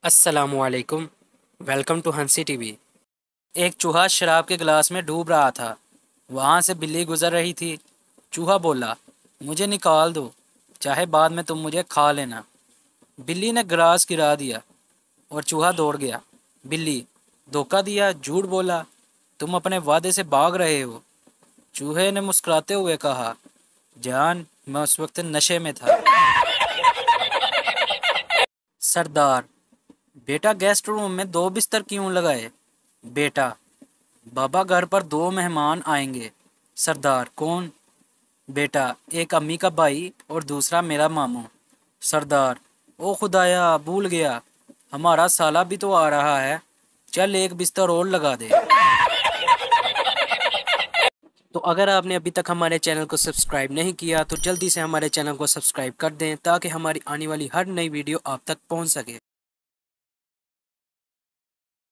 अस्सलामुअलैकुम। Welcome to हंसी TV. एक चूहा शराब के गिलास में डूब रहा था। वहाँ से बिल्ली गुजर रही थी। चूहा बोला, मुझे निकाल दो, चाहे बाद में तुम मुझे खा लेना। बिल्ली ने गिलास गिरा दिया और चूहा दौड़ गया। बिल्ली, धोखा दिया, झूठ बोला, तुम अपने वादे से भाग रहे हो। चूहे ने मुस्कुराते हुए कहा, जान, मैं उस वक्त नशे में था। सरदार, बेटा गेस्ट रूम में दो बिस्तर क्यों लगाए? बेटा, बाबा घर पर दो मेहमान आएंगे। सरदार, कौन? बेटा, एक अम्मी का भाई और दूसरा मेरा मामू। सरदार, ओ खुदाया, भूल गया, हमारा साला भी तो आ रहा है, चल एक बिस्तर और लगा दे। तो अगर आपने अभी तक हमारे चैनल को सब्सक्राइब नहीं किया तो जल्दी से हमारे चैनल को सब्सक्राइब कर दें ताकि हमारी आने वाली हर नई वीडियो आप तक पहुंच सके।